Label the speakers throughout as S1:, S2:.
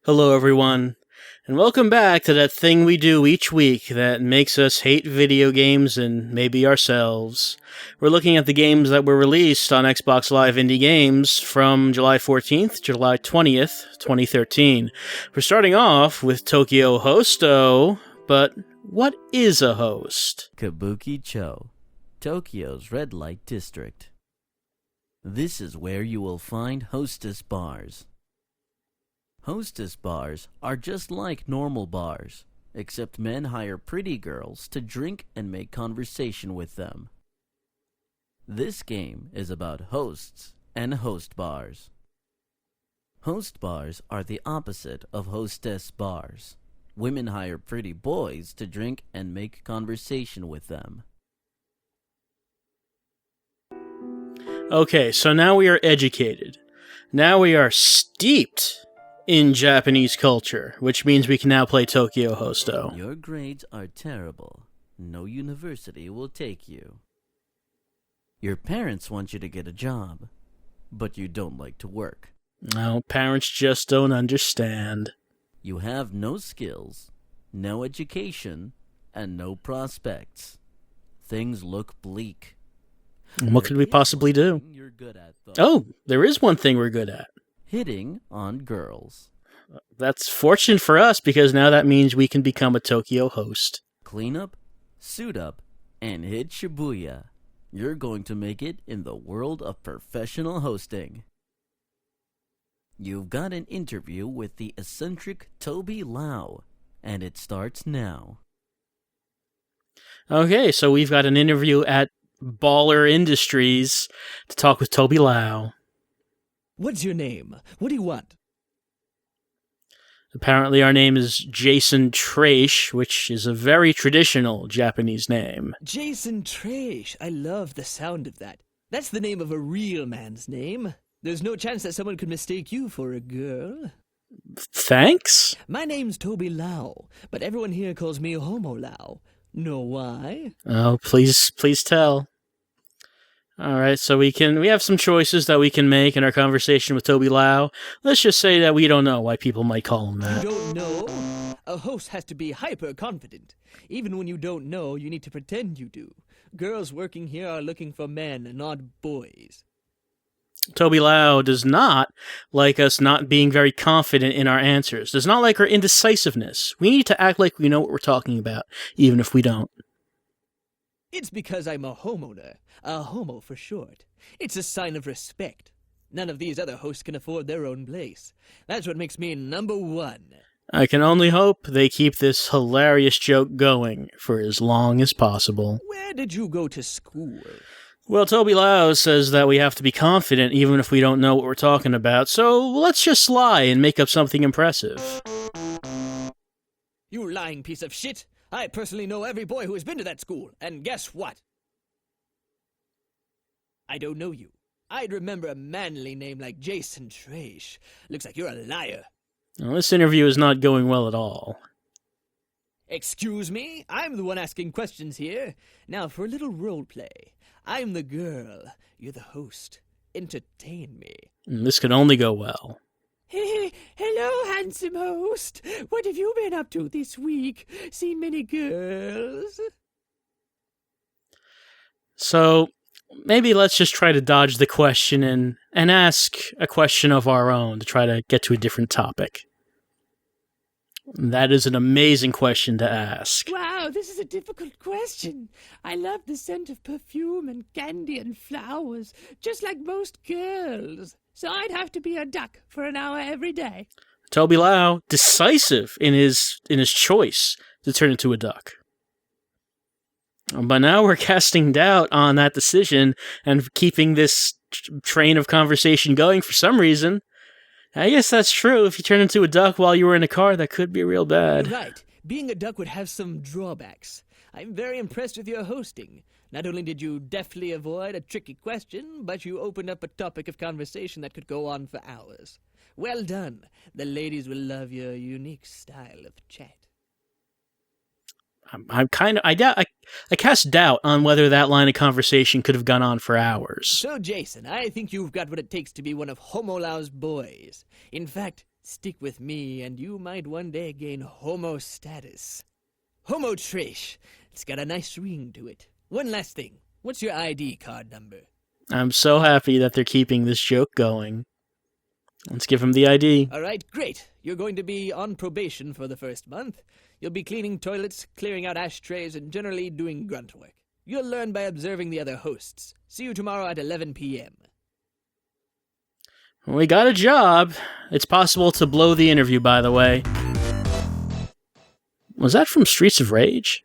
S1: Hello, everyone, and welcome back to that thing we do each week that makes us hate video games and maybe ourselves. We're looking at the games that were released on Xbox Live Indie Games from July 14th, July 20th, 2013. We're starting off with Tokyo Hosto, but what is a host?
S2: Kabuki-cho, Tokyo's red light district. This is where you will find hostess bars. Hostess bars are just like normal bars, except men hire pretty girls to drink and make conversation with them. This game is about hosts and host bars. Host bars are the opposite of hostess bars. Women hire pretty boys to drink and make conversation with them.
S1: Okay, so now we are educated. Now we are steeped in Japanese culture, which means we can now play Tokyo Hosto.
S2: Your grades are terrible. No university will take you. Your parents want you to get a job, but you don't like to work.
S1: No, parents just don't understand.
S2: You have no skills, no education, and no prospects. Things look bleak.
S1: What could we possibly do?
S2: You're good at, though.
S1: Oh, there is one thing we're good at.
S2: Hitting on girls.
S1: That's fortunate for us, because now that means we can become a Tokyo host.
S2: Clean up, suit up, and hit Shibuya. You're going to make it in the world of professional hosting. You've got an interview with the eccentric Toby Lau, and it starts now.
S1: Okay, so we've got an interview at Baller Industries to talk with Toby Lau.
S3: What's your name? What do you want?
S1: Apparently our name is Jason Trash, which is a very traditional Japanese name.
S3: Jason Trash. I love the sound of that. That's the name of a real man's name. There's no chance that someone could mistake you for a girl.
S1: Thanks?
S3: My name's Toby Lau, but everyone here calls me Homo Lau. Know why?
S1: Oh, please tell. Alright, so we have some choices that we can make in our conversation with Toby Lau. Let's just say that we don't know why people might call him that.
S3: You don't know? A host has to be hyper-confident. Even when you don't know, you need to pretend you do. Girls working here are looking for men, not boys.
S1: Toby Lau does not like us not being very confident in our answers. Does not like our indecisiveness. We need to act like we know what we're talking about, even if we don't.
S3: It's because I'm a homeowner. A homo for short. It's a sign of respect. None of these other hosts can afford their own place. That's what makes me number one.
S1: I can only hope they keep this hilarious joke going for as long as possible.
S3: Where did you go to school?
S1: Well, Toby Lau says that we have to be confident even if we don't know what we're talking about, so let's just lie and make up something impressive.
S3: You lying piece of shit! I personally know every boy who has been to that school, and guess what? I don't know you. I'd remember a manly name like Jason Trash. Looks like you're a liar.
S1: Well, this interview is not going well at all.
S3: Excuse me? I'm the one asking questions here. Now for a little role play. I'm the girl. You're the host. Entertain me.
S1: This could only go well.
S3: Hello, handsome host. What have you been up to this week? Seen many girls?
S1: So, maybe let's just try to dodge the question and ask a question of our own to try to get to a different topic. That is an amazing question to ask.
S4: Wow, this is a difficult question. I love the scent of perfume and candy and flowers, just like most girls. So I'd have to be a duck for an hour every day.
S1: Toby Lau, decisive in his choice to turn into a duck. But now we're casting doubt on that decision and keeping this train of conversation going for some reason. I guess that's true. If you turn into a duck while you were in a car, that could be real bad.
S3: You're right. Being a duck would have some drawbacks. I'm very impressed with your hosting. Not only did you deftly avoid a tricky question, but you opened up a topic of conversation that could go on for hours. Well done. The ladies will love your unique style of chat.
S1: I cast doubt on whether that line of conversation could have gone on for hours.
S3: So, Jason, I think you've got what it takes to be one of Homo Lau's boys. In fact, Stick with me, and you might one day gain homo status. Homo trash. It's got a nice ring to it. One last thing. What's your ID card number?
S1: I'm so happy that they're keeping this joke going. Let's give him the ID.
S3: All right, great. You're going to be on probation for the first month. You'll be cleaning toilets, clearing out ashtrays, and generally doing grunt work. You'll learn by observing the other hosts. See you tomorrow at 11 p.m.
S1: We got a job. It's possible to blow the interview, by the way. Was that from Streets of Rage?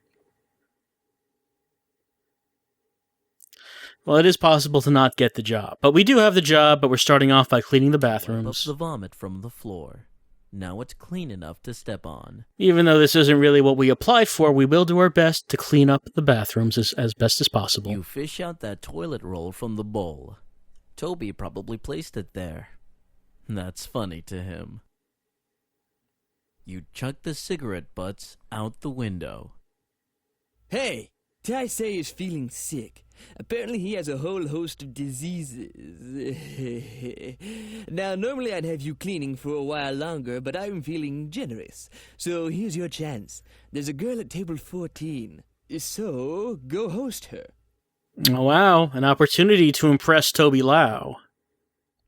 S1: Well, it is possible to not get the job. But we do have the job, but we're starting off by cleaning the
S2: Wipe up
S1: bathrooms.
S2: the vomit from the floor. Now it's clean enough to step on.
S1: Even though this isn't really what we applied for, we will do our best to clean up the bathrooms as best as possible.
S2: You fish out that toilet roll from the bowl. Toby probably placed it there. That's funny to him. You chuck the cigarette butts out the window.
S3: Hey, Ty say is feeling sick. Apparently he has a whole host of diseases. Now, normally I'd have you cleaning for a while longer, but I'm feeling generous. So here's your chance. There's a girl at table 14. So, go host her.
S1: Oh, wow, an opportunity to impress Toby Lau.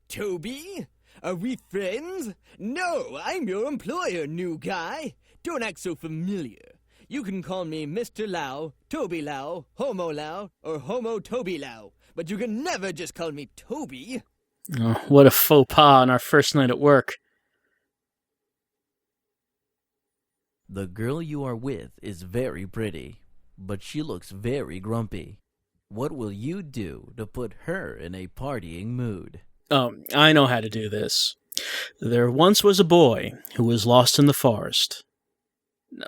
S3: Toby? Are we friends? No, I'm your employer, new guy. Don't act so familiar. You can call me Mr. Lau, Toby Lau, Homo Lau, or Homo Toby Lau. But you can never just call me Toby.
S1: Oh, what a faux pas on our first night at work.
S2: The girl you are with is very pretty, but she looks very grumpy. What will you do to put her in a partying mood?
S1: Oh, I know how to do this. There once was a boy who was lost in the forest.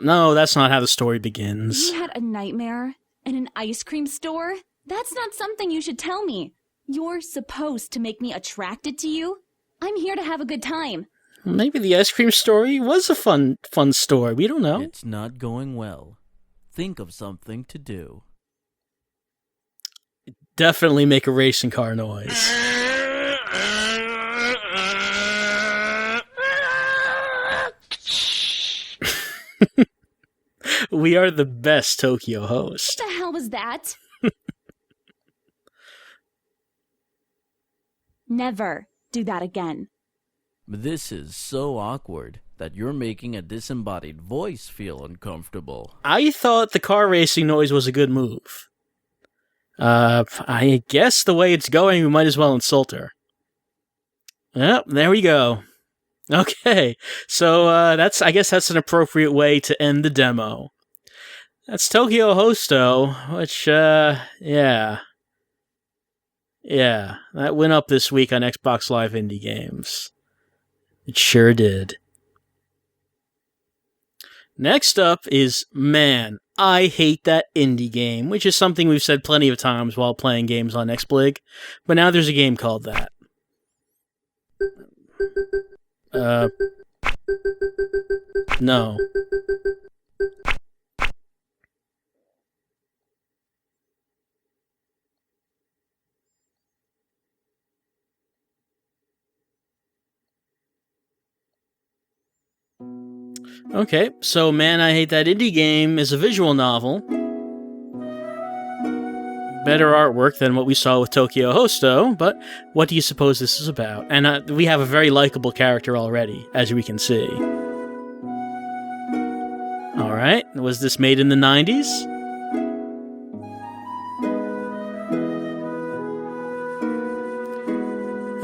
S1: No, that's not how the story begins.
S5: You had a nightmare in an ice cream store? That's not something you should tell me. You're supposed to make me attracted to you. I'm here to have a good time.
S1: Maybe the ice cream story was a fun story. We don't know.
S2: It's not going well. Think of something to do.
S1: Definitely make a racing car noise. We are the best Tokyo host.
S5: What the hell was that? Never do that again.
S2: This is so awkward that you're making a disembodied voice feel uncomfortable.
S1: I thought the car racing noise was a good move. I guess the way it's going, we might as well insult her. Yep, there we go. Okay, so I guess that's an appropriate way to end the demo. That's Tokyo Hosto, which, yeah, that went up this week on Xbox Live Indie Games. It sure did. Next up is Man, I Hate That Indie Game, which is something we've said plenty of times while playing games on XBlig, but now there's a game called that. No. Okay, so Man, I Hate That Indie Game is a visual novel. Better artwork than what we saw with Tokyo Hosto, but what do you suppose this is about? And we have a very likable character already, as we can see. Alright, was this made in the 90s?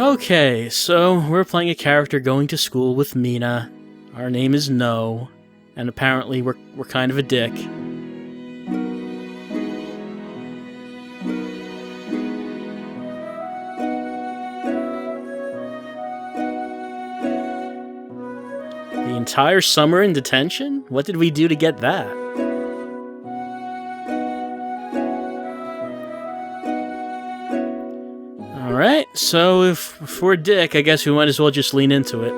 S1: Okay, so we're playing a character going to school with Mina. Our name is No, and apparently we're kind of a dick. The entire summer in detention? What did we do to get that? Alright, so if we're a dick, I guess we might as well just lean into it.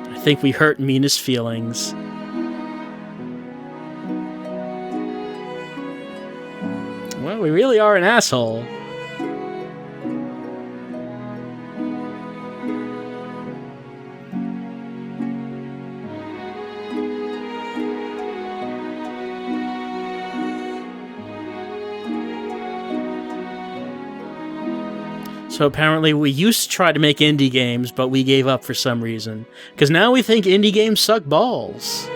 S1: I think we hurt Mina's feelings. Well, we really are an asshole. So apparently we used to try to make indie games, but we gave up for some reason. Because now we think indie games suck balls.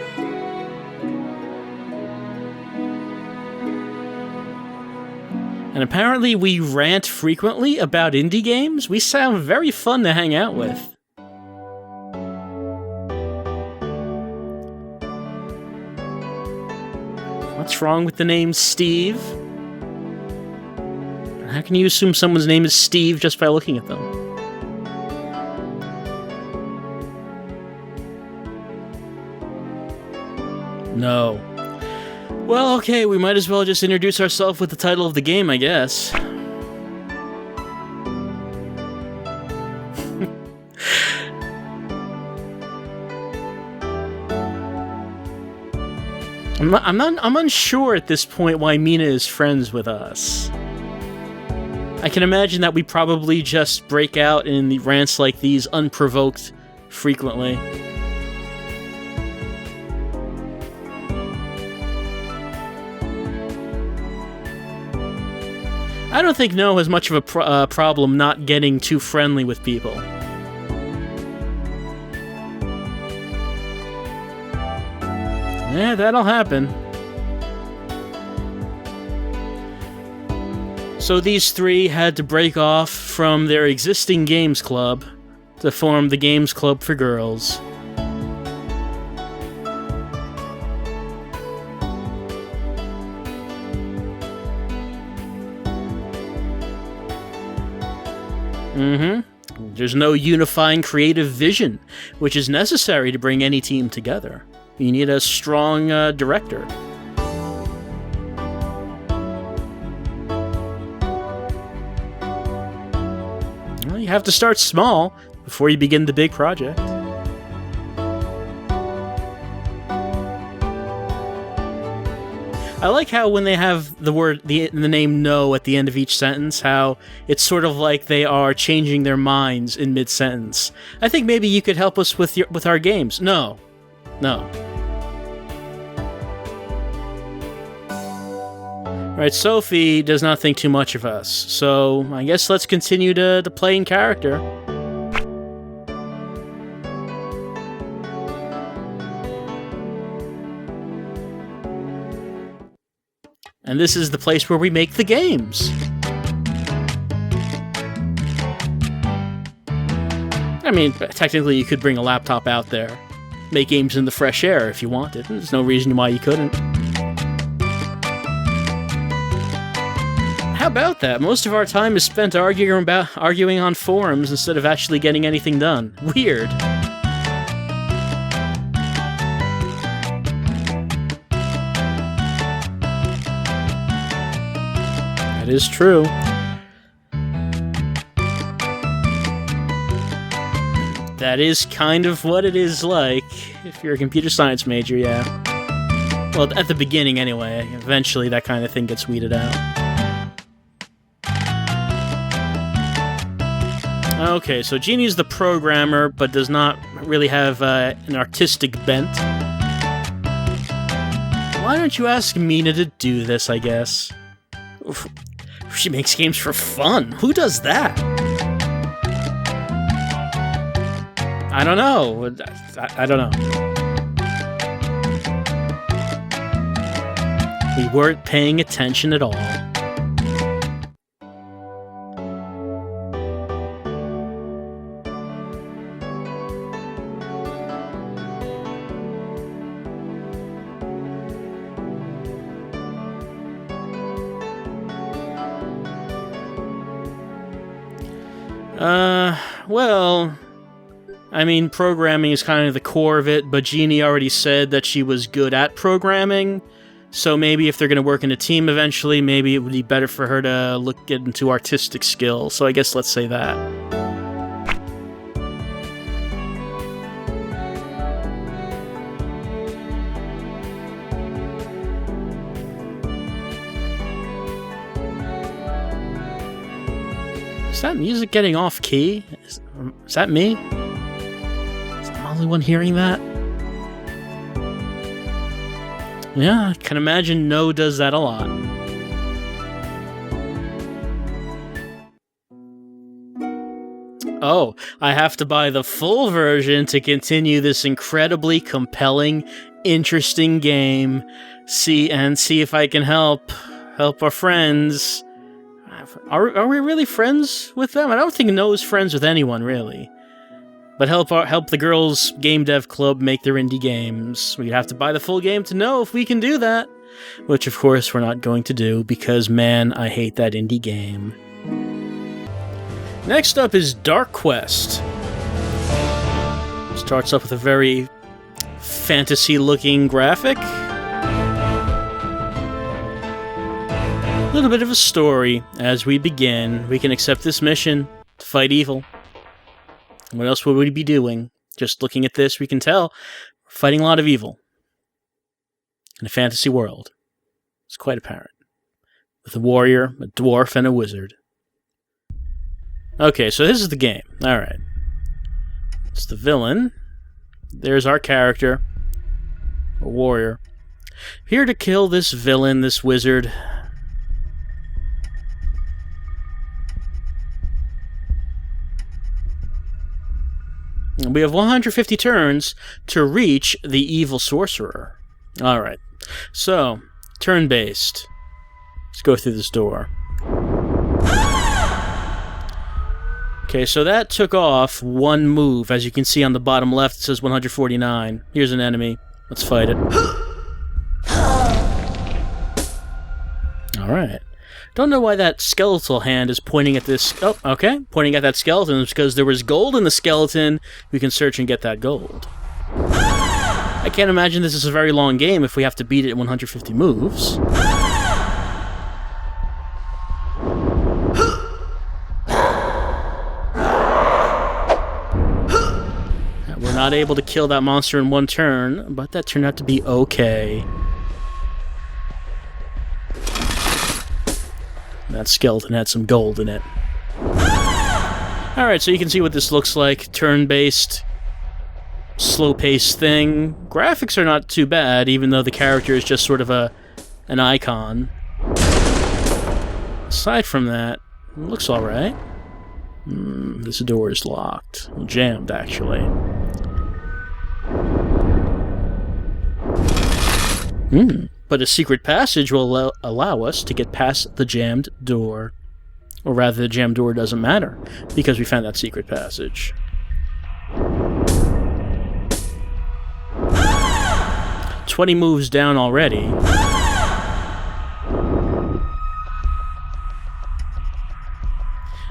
S1: And apparently we rant frequently about indie games. We sound very fun to hang out with. What's wrong with the name Steve? How can you assume someone's name is Steve just by looking at them? No. Well, okay, we might as well just introduce ourselves with the title of the game, I guess. I'm unsure at this point why Mina is friends with us. I can imagine that we probably just break out in the rants like these unprovoked frequently. I don't think No has much of a problem not getting too friendly with people. Yeah, that'll happen. So these three had to break off from their existing games club to form the Games Club for Girls. There's no unifying creative vision, which is necessary to bring any team together. You need a strong director. Well, you have to start small before you begin the big project. I like how when they have the name No at the end of each sentence, how it's sort of like they are changing their minds in mid-sentence. I think maybe you could help us with our games. No. Right, Sophie does not think too much of us, so I guess let's continue to play in character. And this is the place where we make the games. I mean, technically you could bring a laptop out there, make games in the fresh air if you wanted. There's no reason why you couldn't. How about that? Most of our time is spent arguing on forums instead of actually getting anything done. Weird. That is true. That is kind of what it is like if you're a computer science major, yeah. Well, at the beginning anyway. Eventually that kind of thing gets weeded out. Okay, so Jeannie's the programmer, but does not really have an artistic bent. Why don't you ask Mina to do this, I guess? She makes games for fun. Who does that? I don't know. I don't know. We weren't paying attention at all. Well, I mean, programming is kind of the core of it, but Jeannie already said that she was good at programming, so maybe if they're going to work in a team eventually, maybe it would be better for her to get into artistic skill, so I guess let's say that. Is that music getting off key? Is that me? Is the only one hearing that? Yeah, I can imagine No does that a lot. Oh, I have to buy the full version to continue this incredibly compelling, interesting game. See if I can help our friends. Are we really friends with them? I don't think No's friends with anyone, really. But help the girls' game dev club make their indie games. We'd have to buy the full game to know if we can do that. Which, of course, we're not going to do, because, man, I hate that indie game. Next up is Dark Quest. Starts off with a very fantasy-looking graphic. A little bit of a story. As we begin, we can accept this mission to fight evil. What else would we be doing? Just looking at this, we can tell we're fighting a lot of evil in a fantasy world. It's quite apparent. With a warrior, a dwarf, and a wizard. Okay, so this is the game. Alright. It's the villain. There's our character. A warrior. Here to kill this villain, this wizard. We have 150 turns to reach the evil sorcerer. Alright. So, turn-based. Let's go through this door. Okay, so that took off one move. As you can see on the bottom left, it says 149. Here's an enemy. Let's fight it. Alright. Don't know why that skeletal hand is pointing at this... Oh, okay. Pointing at that skeleton is because there was gold in the skeleton. We can search and get that gold. I can't imagine this is a very long game if we have to beat it in 150 moves. We're not able to kill that monster in one turn, but that turned out to be okay. That skeleton had some gold in it. Alright, so you can see what this looks like. Turn-based, slow-paced thing. Graphics are not too bad, even though the character is just sort of an icon. Aside from that, it looks alright. This door is locked. Well, jammed, actually. But a secret passage will allow us to get past the jammed door. Or rather, the jammed door doesn't matter, because we found that secret passage. "20 moves down already.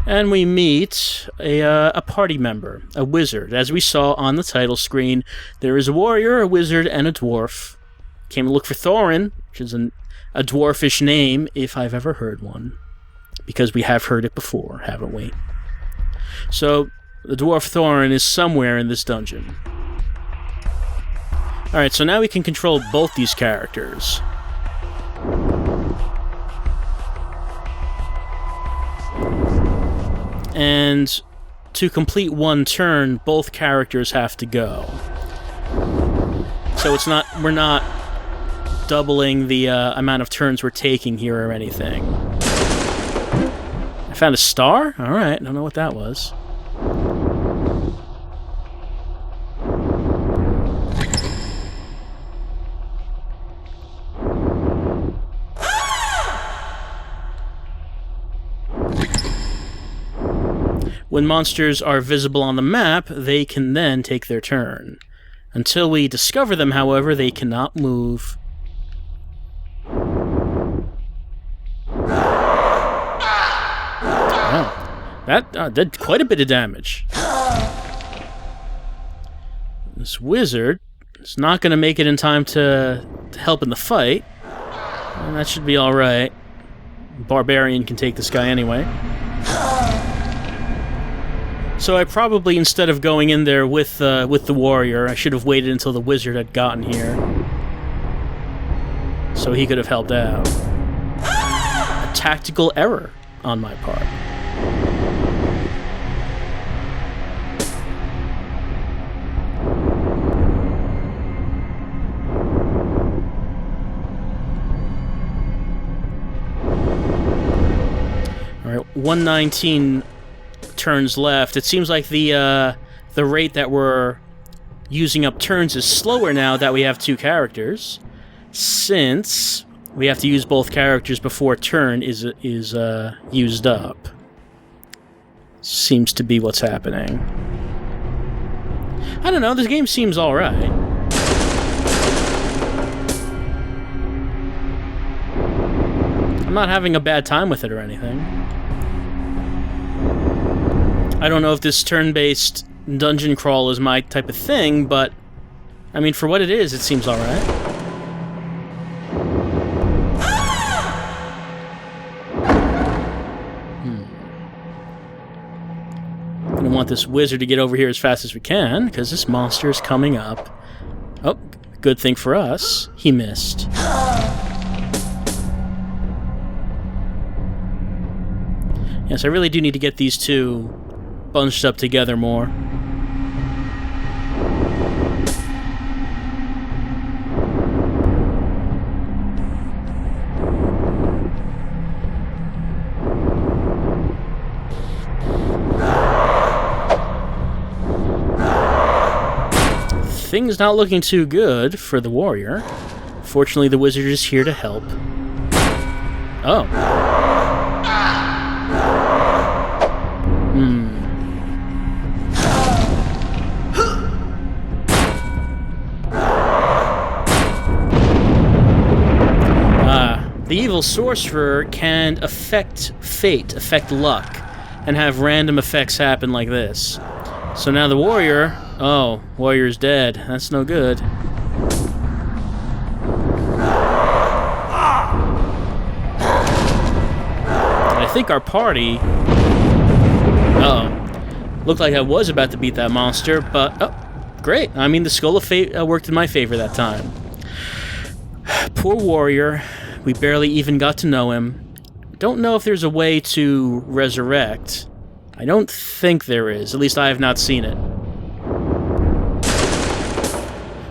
S1: And we meet a party member, a wizard. As we saw on the title screen, there is a warrior, a wizard, and a dwarf. Came to look for Thorin, which is a dwarfish name, if I've ever heard one. Because we have heard it before, haven't we? So, the dwarf Thorin is somewhere in this dungeon. Alright, so now we can control both these characters. And to complete one turn, both characters have to go. So we're not doubling the amount of turns we're taking here or anything. I found a star? Alright, don't know what that was. When monsters are visible on the map, they can then take their turn. Until we discover them, however, they cannot move. Oh, that did quite a bit of damage. This wizard is not going to make it in time to help in the fight. And that should be alright. Barbarian can take this guy anyway. So I probably, instead of going in there with the warrior, I should have waited until the wizard had gotten here. So he could have helped out. A tactical error on my part. 119 turns left. It seems like the rate that we're using up turns is slower now that we have 2 characters, since we have to use both characters before turn is used up. Seems to be what's happening. I don't know, this game seems alright. I'm not having a bad time with it or anything. I don't know if this turn-based dungeon crawl is my type of thing, but I mean, for what it is, it seems alright. Gonna want this wizard to get over here as fast as we can, because this monster is coming up. Oh, good thing for us, he missed. Yes, I really do need to get these two bunched up together more. Things not looking too good for the warrior. Fortunately, the wizard is here to help. Oh. The evil sorcerer can affect fate, affect luck, and have random effects happen like this. So now the warrior... Oh, warrior's dead. That's no good. I think our party... Uh-oh. Looked like I was about to beat that monster, but... Oh, great. I mean, the Skull of Fate worked in my favor that time. Poor warrior. We barely even got to know him. Don't know if there's a way to resurrect. I don't think there is. At least I have not seen it.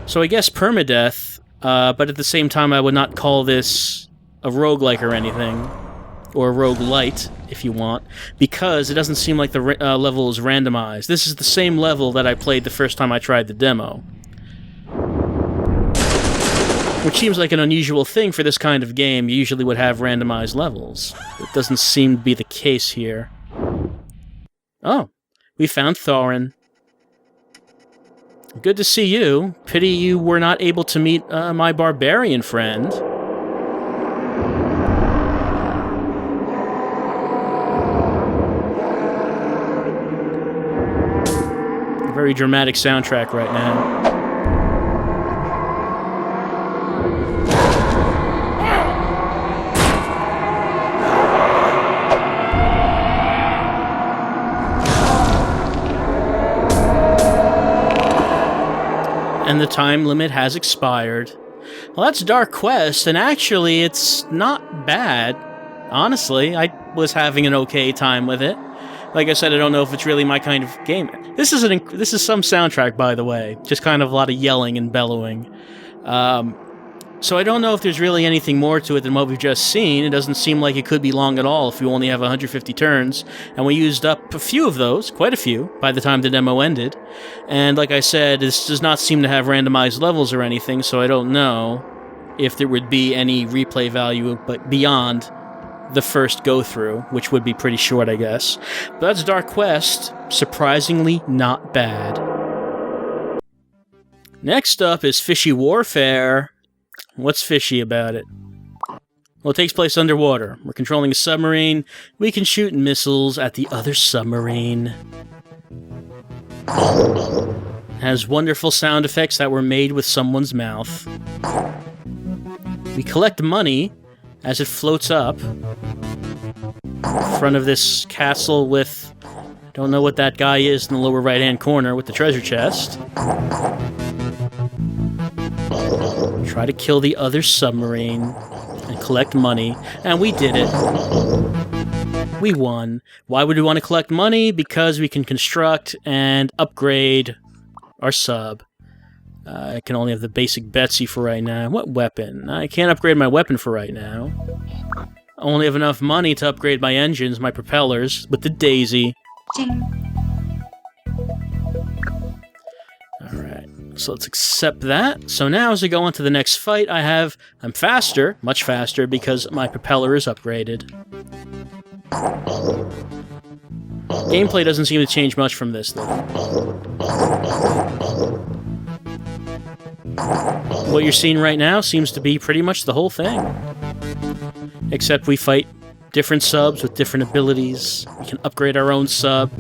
S1: So I guess permadeath, but at the same time I would not call this a roguelike or anything. Or a roguelite, if you want, because it doesn't seem like the level is randomized. This is the same level that I played the first time I tried the demo. Which seems like an unusual thing for this kind of game. You usually would have randomized levels. It doesn't seem to be the case here. Oh, we found Thorin. Good to see you. Pity you were not able to meet my barbarian friend. A very dramatic soundtrack right now. And the time limit has expired. Well, that's Dark Quest, and actually, it's not bad. Honestly, I was having an okay time with it. Like I said, I don't know if it's really my kind of game. This is some soundtrack, by the way. Just kind of a lot of yelling and bellowing. So I don't know if there's really anything more to it than what we've just seen. It doesn't seem like it could be long at all if you only have 150 turns. And we used up a few of those, quite a few, by the time the demo ended. And like I said, this does not seem to have randomized levels or anything, so I don't know if there would be any replay value but beyond the first go-through, which would be pretty short, I guess. But that's Dark Quest. Surprisingly not bad. Next up is Fishy Warfare. What's fishy about it? Well, it takes place underwater. We're controlling a submarine. We can shoot missiles at the other submarine. It has wonderful sound effects that were made with someone's mouth. We collect money as it floats up in front of this castle with... Don't know what that guy is in the lower right-hand corner with the treasure chest. Try to kill the other submarine and collect money, and we did it. We won. Why would we want to collect money? Because we can construct and upgrade our sub. I can only have the basic Betsy for right now. What weapon? I can't upgrade my weapon for right now. only have enough money to upgrade my engines, my propellers, with the Daisy. Alright, so let's accept that. So now as I go on to the next fight, I'm faster, much faster, because my propeller is upgraded. Gameplay doesn't seem to change much from this, though. What you're seeing right now seems to be pretty much the whole thing. Except we fight different subs with different abilities. We can upgrade our own sub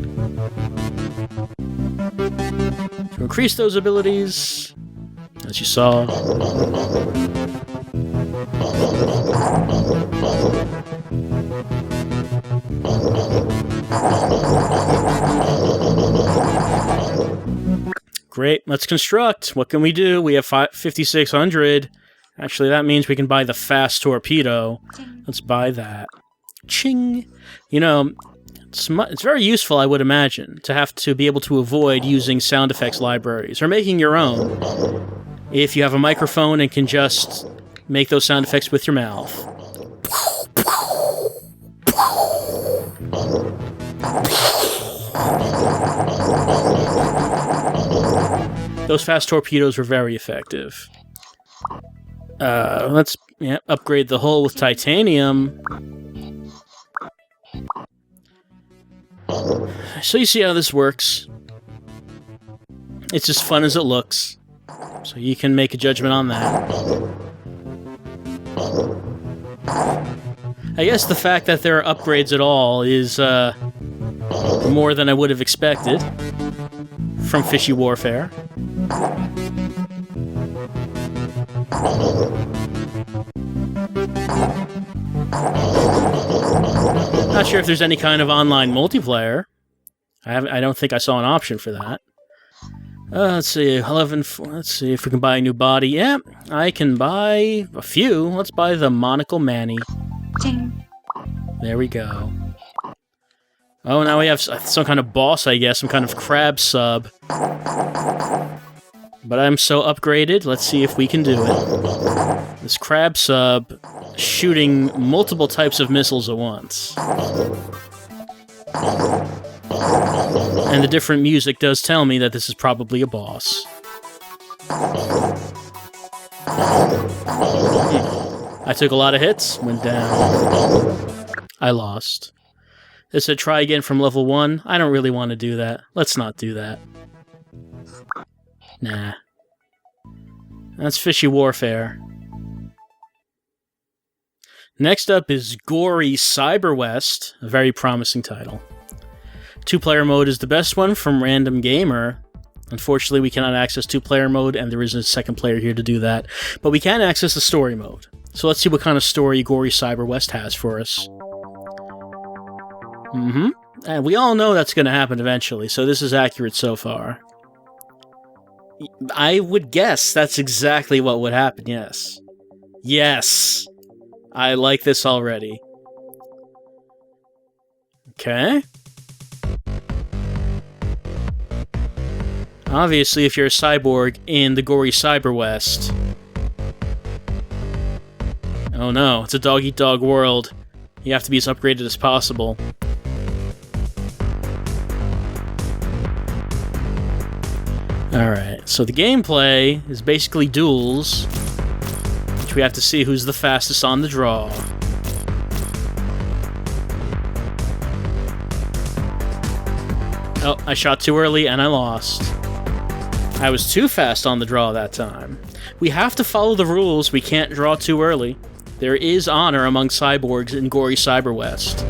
S1: to increase those abilities, as you saw. Great, let's construct. What can we do? We have 5,600. Actually, that means we can buy the fast torpedo. Let's buy that. Ching! You know, it's very useful, I would imagine, to have to be able to avoid using sound effects libraries, or making your own, if you have a microphone and can just make those sound effects with your mouth. Those fast torpedoes were very effective. Let's upgrade the hull with titanium. So you see how this works. It's as fun as it looks. So you can make a judgment on that. I guess the fact that there are upgrades at all is more than I would have expected from Fishy Warfare. Not sure if there's any kind of online multiplayer. I don't think I saw an option for that. Let's see, 11. Let's see if we can buy a new body. Yeah, I can buy a few. Let's buy the Monocle Manny. There we go. Oh, now we have some kind of boss, I guess, some kind of crab sub. But I'm so upgraded, let's see if we can do it. This crab sub shooting multiple types of missiles at once. And the different music does tell me that this is probably a boss. I took a lot of hits, went down. I lost. It said try again from level 1. I don't really want to do that. Let's not do that. Nah. That's Fishy Warfare. Next up is GORY Cyber West, a very promising title. 2-player mode is the best one from Random Gamer. Unfortunately, we cannot access 2-player mode, and there isn't a second player here to do that. But we can access the story mode. So let's see what kind of story GORY Cyber West has for us. And we all know that's going to happen eventually, so this is accurate so far. I would guess that's exactly what would happen, yes. Yes! I like this already. Okay. Obviously, if you're a cyborg in the GORY Cyber West... Oh no, it's a dog-eat-dog world. You have to be as upgraded as possible. Alright, so the gameplay is basically duels, which we have to see who's the fastest on the draw. Oh, I shot too early and I lost. I was too fast on the draw that time. We have to follow the rules, we can't draw too early. There is honor among cyborgs in GORY Cyber West.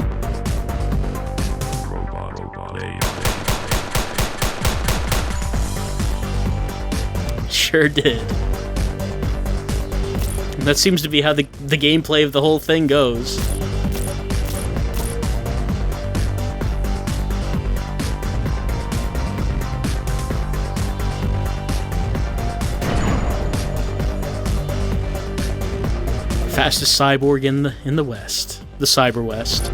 S1: Sure did. That seems to be how the gameplay of the whole thing goes. Fastest cyborg in the West, the Cyber West.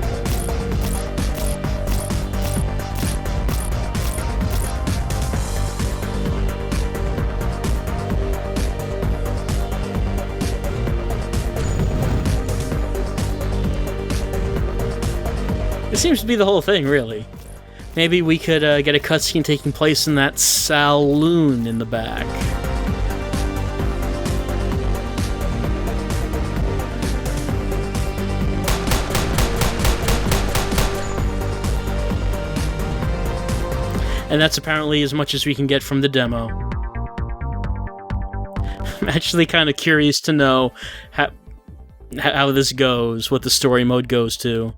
S1: It seems to be the whole thing, really. Maybe we could get a cutscene taking place in that saloon in the back. And that's apparently as much as we can get from the demo. I'm actually kind of curious to know how this goes, what the story mode goes to.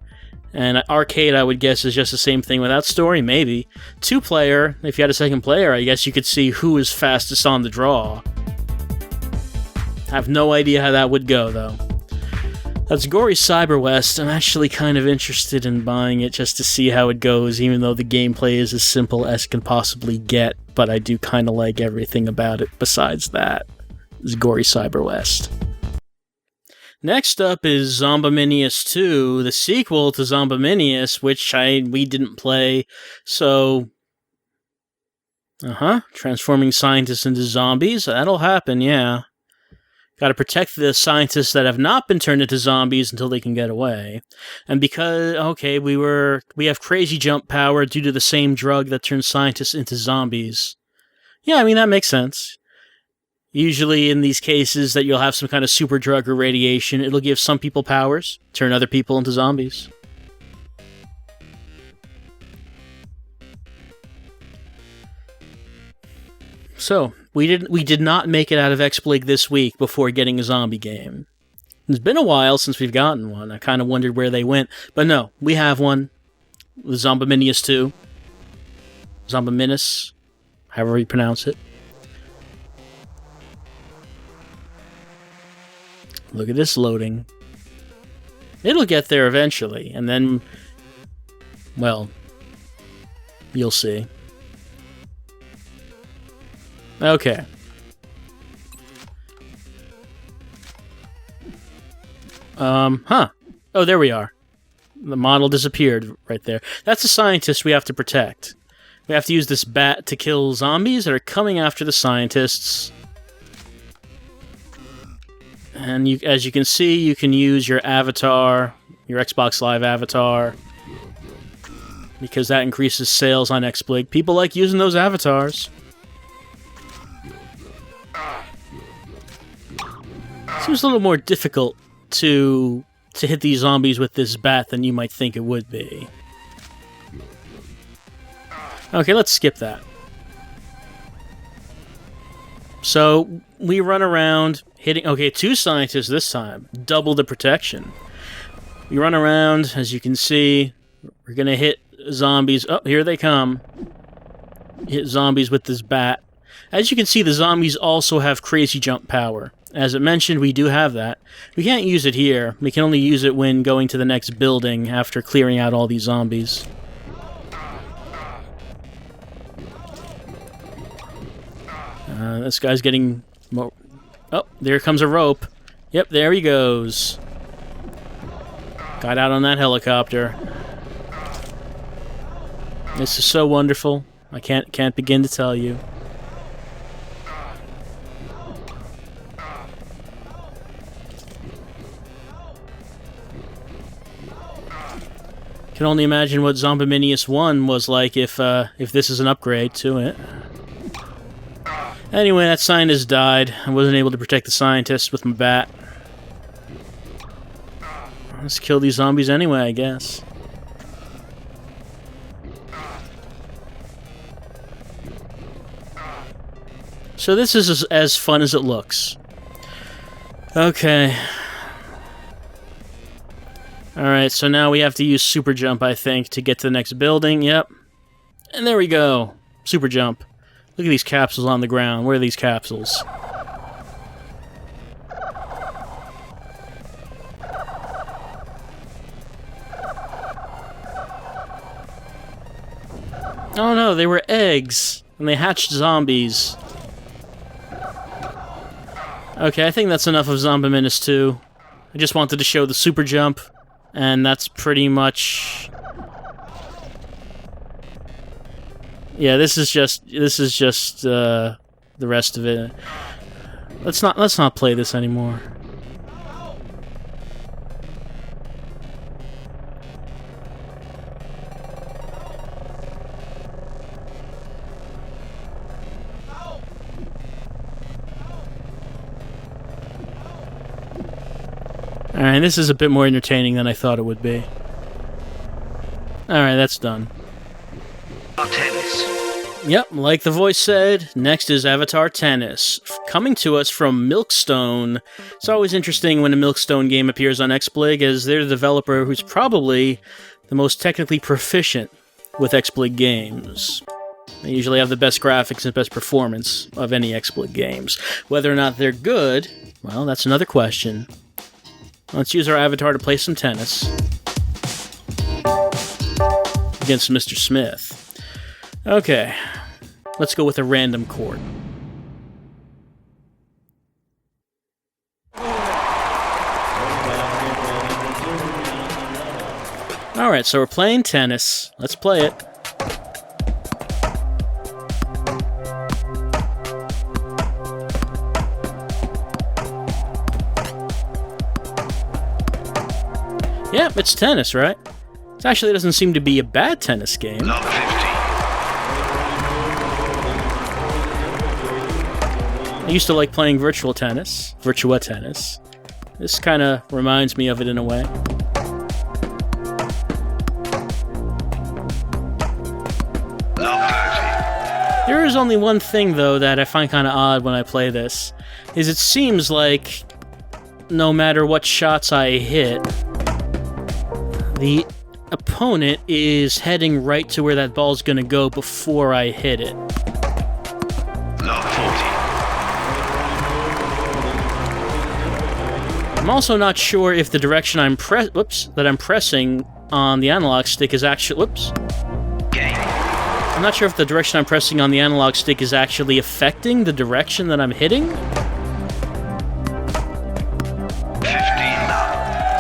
S1: And arcade, I would guess, is just the same thing without story, maybe. 2-player, if you had a second player, I guess you could see who is fastest on the draw. I have no idea how that would go, though. That's GORY Cyber West. I'm actually kind of interested in buying it just to see how it goes, even though the gameplay is as simple as can possibly get, but I do kind of like everything about it besides that. It's GORY Cyber West. Next up is Zombominous 2, the sequel to Zombominous, which we didn't play, so... Transforming scientists into zombies, that'll happen, yeah. Gotta protect the scientists that have not been turned into zombies until they can get away. And because, okay, we have crazy jump power due to the same drug that turns scientists into zombies. Yeah, I mean, that makes sense. Usually in these cases that you'll have some kind of super drug or radiation, it'll give some people powers, turn other people into zombies. So, we did not make it out of X-Blig this week before getting a zombie game. It's been a while since we've gotten one. I kind of wondered where they went. But no, we have one. The Zombominous 2. Zombominous, however you pronounce it. Look at this loading. It'll get there eventually, and then, well, you'll see. Okay. Oh, there we are. The model disappeared right there. That's a scientist we have to protect. We have to use this bat to kill zombies that are coming after the scientists. And as you can see, you can use your avatar, your Xbox Live avatar, because that increases sales on X-Blig. People like using those avatars. Seems a little more difficult to hit these zombies with this bat than you might think it would be. Okay, let's skip that. So, we run around hitting... Okay, 2 scientists this time. Double the protection. We run around, as you can see. We're gonna hit zombies. Oh, here they come. Hit zombies with this bat. As you can see, the zombies also have crazy jump power. As it mentioned, we do have that. We can't use it here. We can only use it when going to the next building after clearing out all these zombies. This guy's getting... Oh, there comes a rope. Yep, there he goes. Got out on that helicopter. This is so wonderful. I can't begin to tell you. Can only imagine what Zombominous 1 was like if this is an upgrade to it. Anyway, that scientist died. I wasn't able to protect the scientist with my bat. Let's kill these zombies anyway, I guess. So this is as fun as it looks. Okay. Alright, so now we have to use super jump, I think, to get to the next building. Yep. And there we go. Super jump. Look at these capsules on the ground. Where are these capsules? Oh no, they were eggs. And they hatched zombies. Okay, I think that's enough of Zombominous 2. I just wanted to show the super jump. And that's pretty much... Yeah, this is just the rest of it. Let's not play this anymore. Alright, this is a bit more entertaining than I thought it would be. Alright, that's done.
S6: Tennis.
S1: Yep, like the voice said, next is Avatar Tennis, coming to us from Milkstone. It's always interesting when a Milkstone game appears on XSplig, as they're the developer who's probably the most technically proficient with XSplig games. They usually have the best graphics and best performance of any XSplig games. Whether or not they're good, well, that's another question. Let's use our avatar to play some tennis against Mr. Smith. Okay, let's go with a random court. Alright, so we're playing tennis. Let's play it. Yep, it's tennis, right? It actually doesn't seem to be a bad tennis game.
S6: Love 50.
S1: I used to like playing Virtua Tennis. This kind of reminds me of it in a way.
S6: Love 30.
S1: There is only one thing, though, that I find kind of odd when I play this, is it seems like no matter what shots I hit, the opponent is heading right to where that ball's gonna go before I hit it.
S6: Love 40.
S1: I'm also not sure if the direction I'm pressing on the analog stick is actually...
S6: Game.
S1: I'm not sure if the direction I'm pressing on the analog stick is actually affecting the direction that I'm hitting.
S6: 15 love.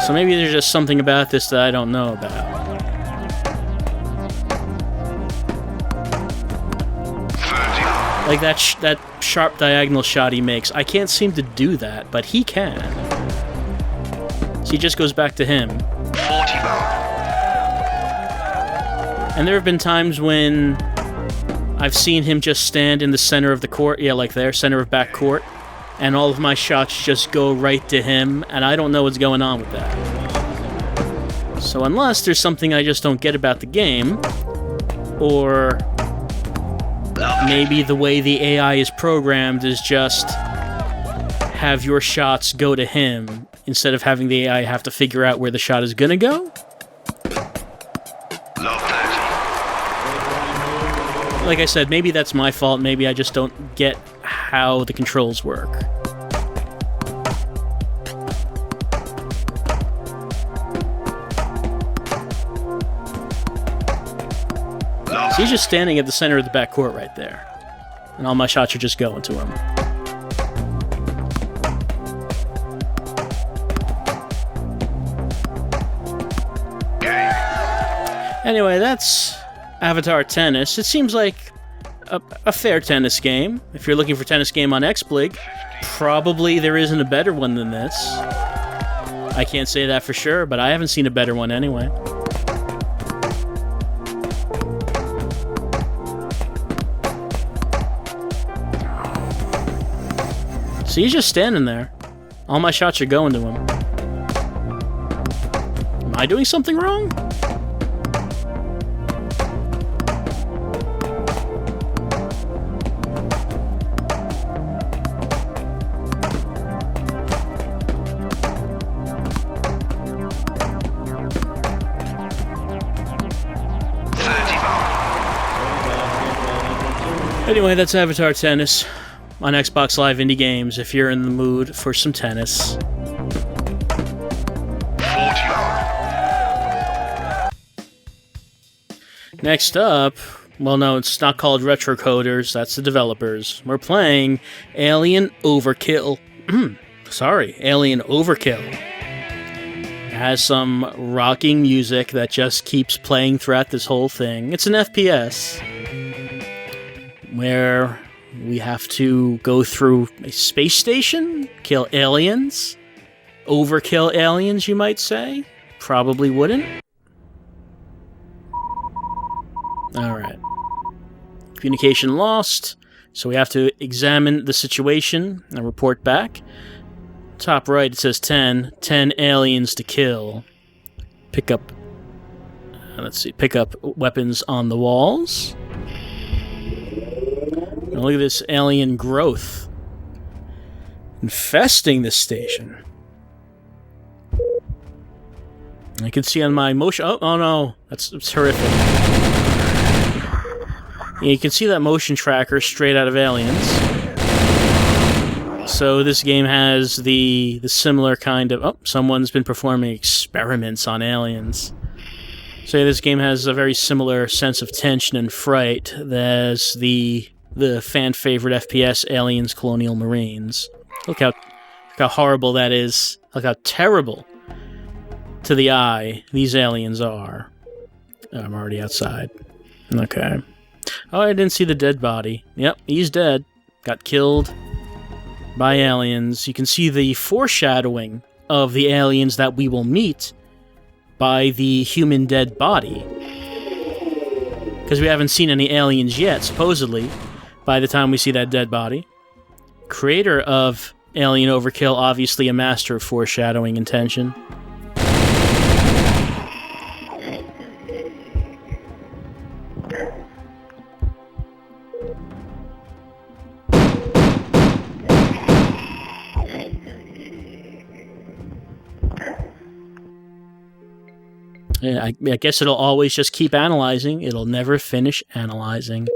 S1: So maybe there's just something about this that I don't know about.
S6: 30 love.
S1: Like that sharp diagonal shot he makes. I can't seem to do that, but he can. So he just goes back to him.
S6: 40 love.
S1: And there have been times when I've seen him just stand in the center of the court, yeah, like there, center of back court, and all of my shots just go right to him, and I don't know what's going on with that. So unless there's something I just don't get about the game, or maybe the way the AI is programmed is just have your shots go to him instead of having the AI have to figure out where the shot is gonna go.
S6: Love 30.
S1: Like I said, maybe that's my fault, maybe I just don't get how the controls work. So he's just standing at the center of the back court right there. And all my shots are just going to him.
S6: Game.
S1: Anyway, that's Avatar Tennis. It seems like a fair tennis game. If you're looking for a tennis game on XSplig, probably there isn't a better one than this. I can't say that for sure, but I haven't seen a better one anyway. So he's just standing there. All my shots are going to him. Am I doing something wrong? Anyway, that's Avatar Tennis on Xbox Live Indie Games if you're in the mood for some tennis.
S6: 40 love.
S1: Next up, well, no, it's not called Retro Coders, that's the developers. We're playing Alien OverKIll. Alien OverKIll. It has some rocking music that just keeps playing throughout this whole thing. It's an FPS where we have to go through a space station, kill aliens, overkill aliens, you might say. Probably wouldn't. Alright. Communication lost, so we have to examine the situation and report back Top right, it says 10. 10 aliens to kill. Pick up... let's see. Pick up weapons on the walls. Now look at this alien growth. Infesting this station. I can see on my motion... Oh no. That's horrific. Yeah, you can see that motion tracker straight out of Aliens. So this game has the similar kind of... Oh, someone's been performing experiments on aliens. So yeah, this game has a very similar sense of tension and fright as the fan-favorite FPS Aliens Colonial Marines. Look how horrible that is. Look how terrible to the eye these aliens are. Oh, I'm already outside. Okay. Oh, I didn't see the dead body. Yep, he's dead. Got killed by aliens. You can see the foreshadowing of the aliens that we will meet by the human dead body. Because we haven't seen any aliens yet, supposedly, by the time we see that dead body. Creator of Alien Overkill, obviously a master of foreshadowing and tension. Yeah, I guess it'll always just keep analyzing. It'll never finish analyzing.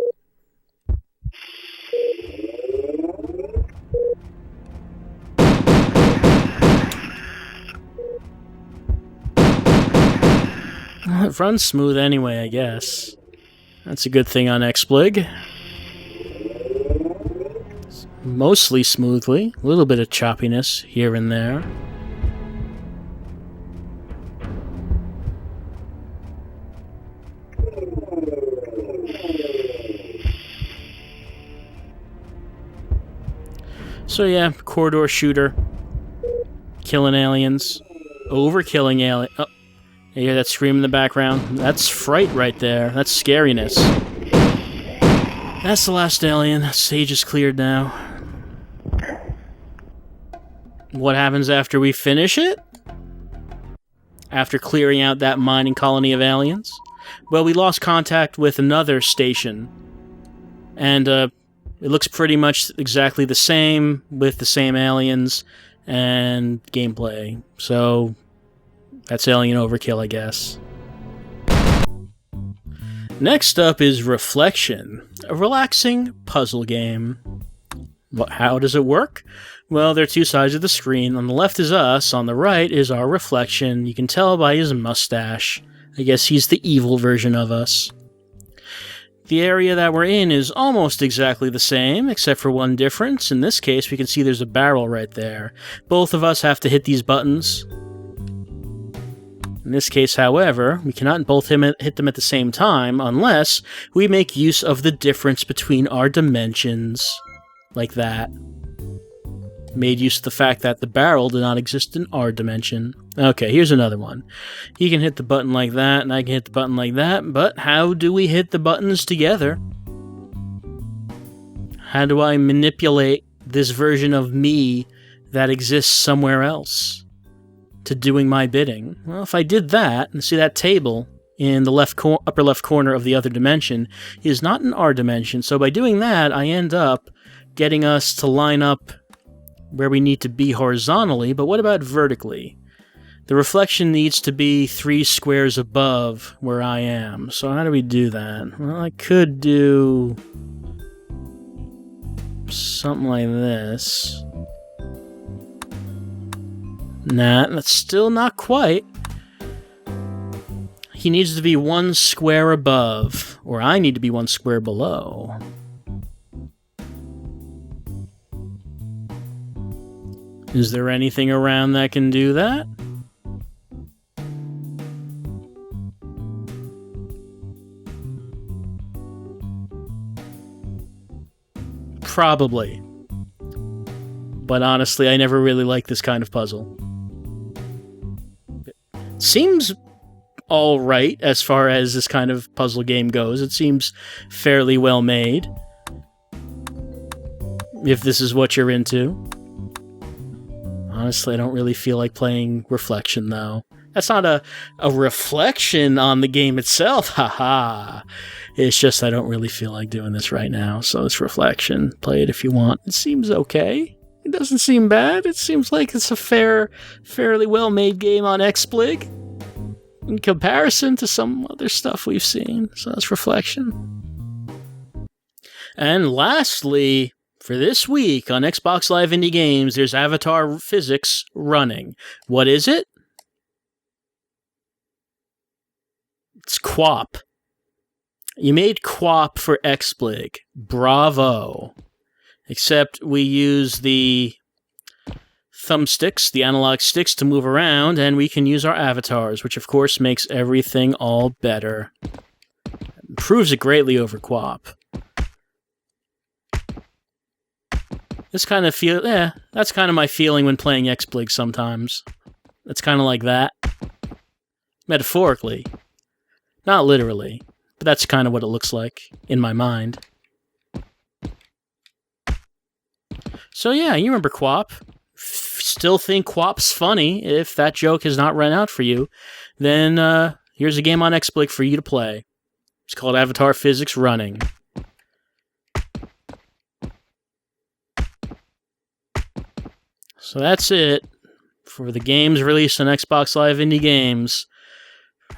S1: Well, it runs smooth anyway, I guess. That's a good thing on XSplig. Mostly smoothly. A little bit of choppiness here and there. So yeah, corridor shooter. Killing aliens. Overkilling aliens. Oh, you hear that scream in the background? That's fright right there. That's scariness. That's the last alien. Stage is cleared now. What happens after we finish it? After clearing out that mining colony of aliens? Well, we lost contact with another station. And, it looks pretty much exactly the same, with the same aliens and gameplay. So, that's Alien Overkill, I guess. Next up is Reflection, a relaxing puzzle game. How does it work? Well, there are two sides of the screen. On the left is us, on the right is our reflection. You can tell by his mustache. I guess he's the evil version of us. The area that we're in is almost exactly the same, except for one difference. In this case, we can see there's a barrel right there. Both of us have to hit these buttons. In this case, however, we cannot both hit them at the same time unless we make use of the difference between our dimensions. Like that. Made use of the fact that the barrel did not exist in our dimension. Okay, here's another one. He can hit the button like that, and I can hit the button like that, but how do we hit the buttons together? How do I manipulate this version of me that exists somewhere else to doing my bidding? Well, if I did that, and see that table in the upper left corner of the other dimension is not in our dimension, so by doing that, I end up getting us to line up where we need to be horizontally, but what about vertically? The reflection needs to be 3 squares above where I am. So how do we do that? Well, I could do something like this. Nah, that's still not quite. He needs to be 1 square above, or I need to be 1 square below. Is there anything around that can do that? Probably. But honestly, I never really liked this kind of puzzle. It seems alright as far as this kind of puzzle game goes. It seems fairly well made. If this is what you're into. Honestly, I don't really feel like playing Reflection, though. That's not a reflection on the game itself, haha. It's just I don't really feel like doing this right now, so it's Reflection. Play it if you want. It seems okay. It doesn't seem bad. It seems like it's a fairly well-made game on XSplig in comparison to some other stuff we've seen, so that's Reflection. And lastly, for this week on Xbox Live Indie Games, there's Avatar Physics running. What is it? It's QWOP. You made QWOP for XSplig. Bravo. Except we use the thumbsticks, the analog sticks, to move around, and we can use our avatars, which of course makes everything all better. Improves it greatly over QWOP. This kind of that's kind of my feeling when playing XSplig sometimes. It's kind of like that. Metaphorically. Not literally, but that's kind of what it looks like in my mind. So yeah, you remember QWOP. Still think QWOP's funny. If that joke has not run out for you, then here's a game on XSplig for you to play. It's called Avatar Physics Running. So that's it for the games released on Xbox Live Indie Games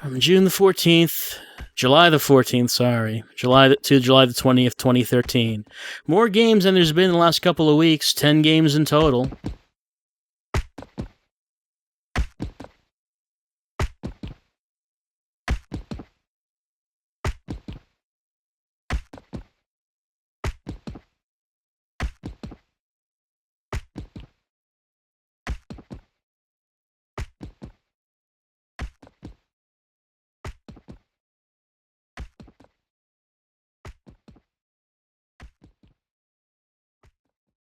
S1: from July the 14th, July the 20th, 2013. More games than there's been in the last couple of weeks, 10 games in total.